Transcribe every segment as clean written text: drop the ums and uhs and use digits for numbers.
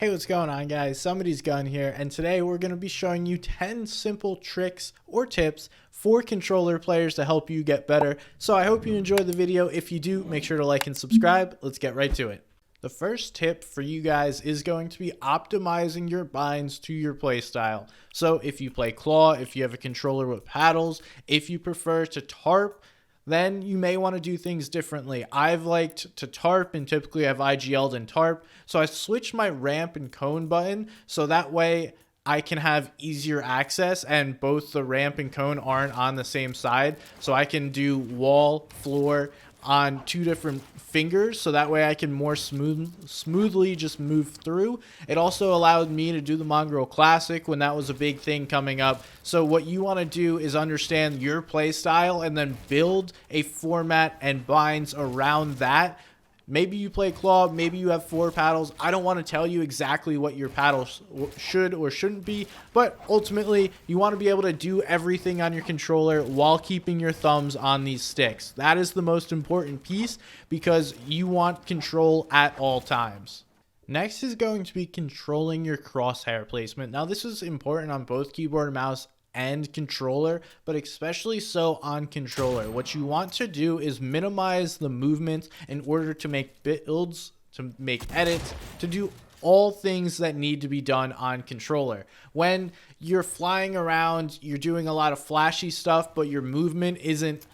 Hey, what's going on, guys? Somebody's Gun here, and today we're going to be showing you 10 simple tricks or tips for controller players to help you get better. So I hope you enjoy the video. If you do, make sure to like and subscribe. Let's get right to it. The first tip for you guys is going to be optimizing your binds to your playstyle. So if you play claw, if you have a controller with paddles, if you prefer to tarp, then you may want to do things differently. I've liked to tarp and typically I've IGL'd and tarp. So I switched my ramp and cone button so that way I can have easier access and both the ramp and cone aren't on the same side. So I can do wall, floor on two different fingers so that way I can more smoothly just move through. It also allowed me to do the Mongrel Classic when that was a big thing coming up. So what you want to do is understand your play style and then build a format and binds around that. Maybe you play claw, maybe you have 4 paddles. I don't want to tell you exactly what your paddles should or shouldn't be, but ultimately you want to be able to do everything on your controller while keeping your thumbs on these sticks. That is the most important piece because you want control at all times. Next is going to be controlling your crosshair placement. Now this is important on both keyboard and mouse and controller, but especially so on controller. What you want to do is minimize the movement in order to make builds, to make edits, to do all things that need to be done on controller. When you're flying around, you're doing a lot of flashy stuff, but your movement isn't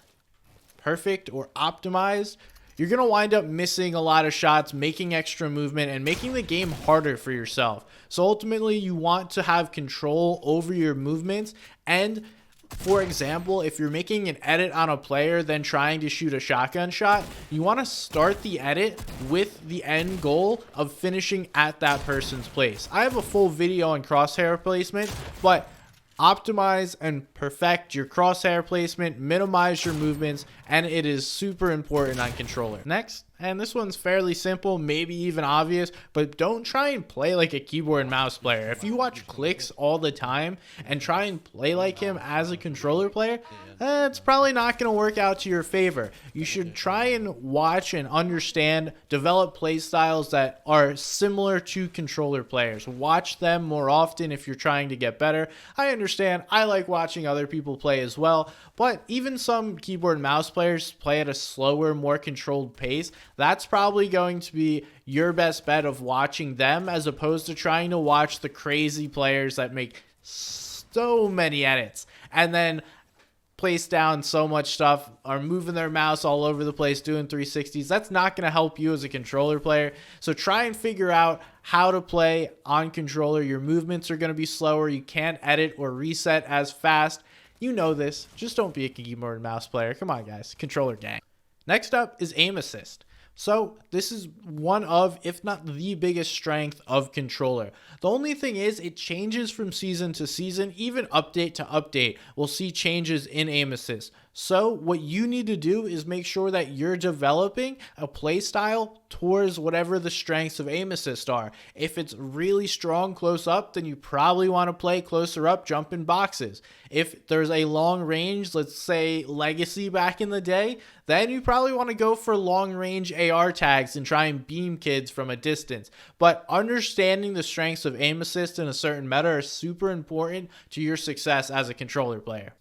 perfect or optimized, you're going to wind up missing a lot of shots, making extra movement, and making the game harder for yourself. So ultimately, you want to have control over your movements. And for example, if you're making an edit on a player, then trying to shoot a shotgun shot, you want to start the edit with the end goal of finishing at that person's place. I have a full video on crosshair placement, but optimize and perfect your crosshair placement, minimize your movements, and it is super important on controller. Next, and this one's fairly simple, maybe even obvious, but don't try and play like a keyboard and mouse player. If you watch Clicks all the time and try and play like him as a controller player, it's probably not going to work out to your favor. You should try and watch and understand, develop play styles that are similar to controller players. Watch them more often if you're trying to get better. I understand, I like watching other people play as well, but even some keyboard and mouse players play at a slower, more controlled pace. That's probably going to be your best bet of watching them as opposed to trying to watch the crazy players that make so many edits and then place down so much stuff, are moving their mouse all over the place, doing 360s. That's not going to help you as a controller player. So try and figure out how to play on controller. Your movements are going to be slower. You can't edit or reset as fast. You know this. Just don't be a keyboard and mouse player. Come on, guys. Controller gang. Next up is aim assist. So this is one of, if not the biggest strength of controller. The only thing is it changes from season to season, even update to update. We'll see changes in aim assist. So what you need to do is make sure that you're developing a play style towards whatever the strengths of aim assist are. If it's really strong close up, then you probably want to play closer up, jump in boxes. If there's a long range, let's say Legacy back in the day, then you probably want to go for long range AR tags and try and beam kids from a distance. But understanding the strengths of aim assist in a certain meta are super important to your success as a controller player.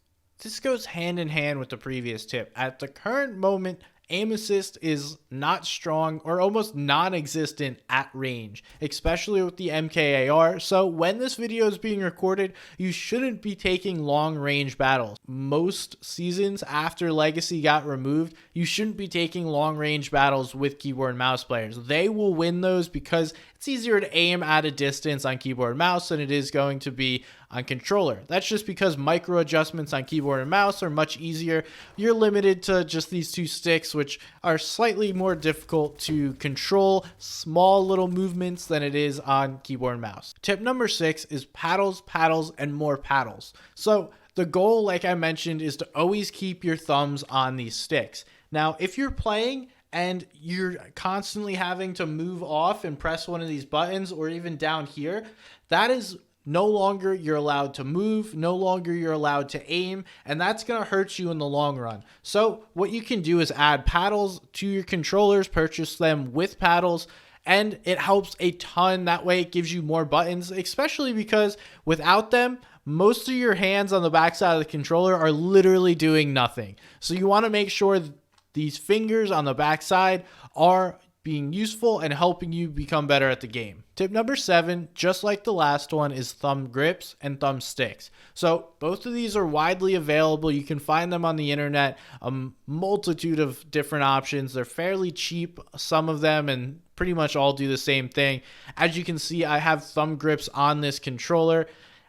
This goes hand in hand with the previous tip. At the current moment, aim assist is not strong or almost non-existent at range, especially with the MKAR. So when this video is being recorded, you shouldn't be taking long range battles. Most seasons after Legacy got removed, you shouldn't be taking long range battles with keyboard and mouse players. They will win those because it's easier to aim at a distance on keyboard and mouse than it is going to be on controller. That's just because micro adjustments on keyboard and mouse are much easier. You're limited to just these 2 sticks, which are slightly more difficult to control small little movements than it is on keyboard and mouse. Tip number 6 is paddles, paddles, and more paddles. So the goal, like I mentioned, is to always keep your thumbs on these sticks. Now, if you're playing and you're constantly having to move off and press one of these buttons or even down here, that is no longer you're allowed to move, no longer you're allowed to aim, and that's going to hurt you in the long run. So what you can do is add paddles to your controllers, purchase them with paddles, and it helps a ton. That way it gives you more buttons, especially because without them, most of your hands on the backside of the controller are literally doing nothing. So you want to make sure that these fingers on the backside are being useful and helping you become better at the game. Tip number 7, just like the last one, is thumb grips and thumbsticks. So both of these are widely available. You can find them on the internet, a multitude of different options. They're fairly cheap, some of them, and pretty much all do the same thing. As you can see, I have thumb grips on this controller,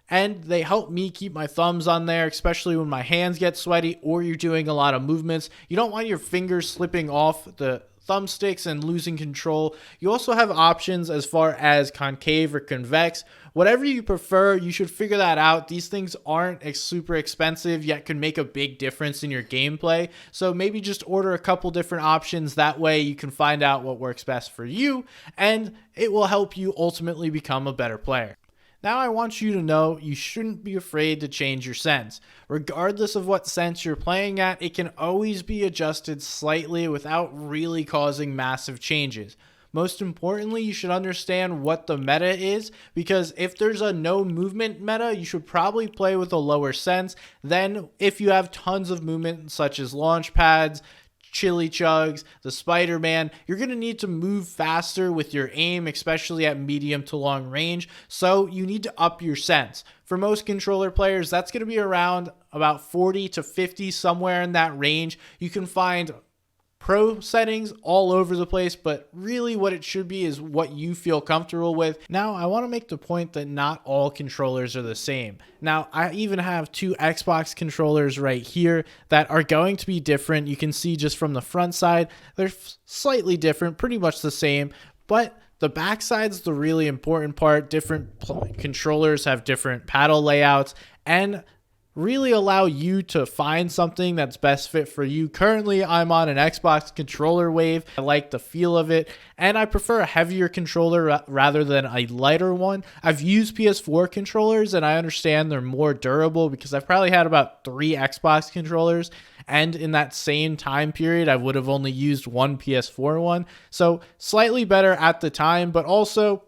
and they help me keep my thumbs on there, especially when my hands get sweaty or you're doing a lot of movements. You don't want your fingers slipping off the thumbsticks and losing control. You also have options as far as concave or convex. Whatever you prefer, you should figure that out. These things aren't super expensive, yet can make a big difference in your gameplay. So maybe just order a couple different options. That way you can find out what works best for you, and it will help you ultimately become a better player. Now I want you to know you shouldn't be afraid to change your Sens. Regardless of what sense you're playing at, it can always be adjusted slightly without really causing massive changes. Most importantly, you should understand what the meta is, because if there's a no movement meta, you should probably play with a lower sense than if you have tons of movement such as launch pads, Chili Chugs, the Spider-Man. You're going to need to move faster with your aim, especially at medium to long range. So you need to up your sense. For most controller players, that's going to be around about 40 to 50, somewhere in that range. You can find pro settings all over the place, but really what it should be is what you feel comfortable with. Now, I want to make the point that not all controllers are the same. Now, I even have 2 Xbox controllers right here that are going to be different. You can see just from the front side, they're slightly different, pretty much the same, but the backside's the really important part. Different controllers have different paddle layouts and really allow you to find something that's best fit for you. Currently, I'm on an Xbox controller wave. I like the feel of it, and I prefer a heavier controller rather than a lighter one. I've used PS4 controllers, and I understand they're more durable because I've probably had about 3 Xbox controllers, and in that same time period, I would have only used one PS4 one. So slightly better at the time, but also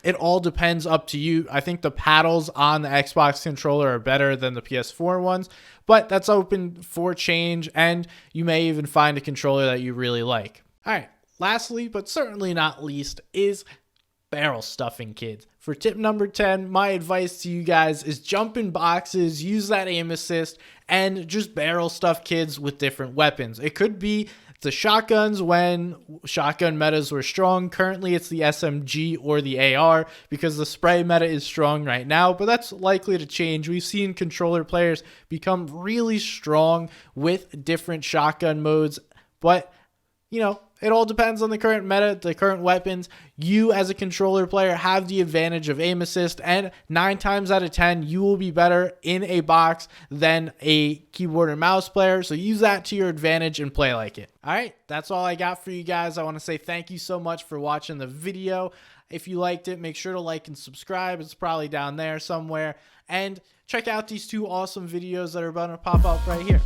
it all depends up to you. I think the paddles on the Xbox controller are better than the PS4 ones, but that's open for change, and you may even find a controller that you really like. All right, lastly, but certainly not least, is barrel stuffing, kids. For tip number 10, my advice to you guys is jump in boxes, use that aim assist, and just barrel stuff kids with different weapons. It could be the shotguns when shotgun metas were strong. Currently, it's the SMG or the AR because the spray meta is strong right now, but that's likely to change. We've seen controller players become really strong with different shotgun modes, but it all depends on the current meta, the current weapons. You as a controller player have the advantage of aim assist, and 9 times out of 10, you will be better in a box than a keyboard and mouse player. So use that to your advantage and play like it. All right, that's all I got for you guys. I want to say thank you so much for watching the video. If you liked it, make sure to like and subscribe. It's probably down there somewhere. And check out these 2 awesome videos that are about to pop up right here.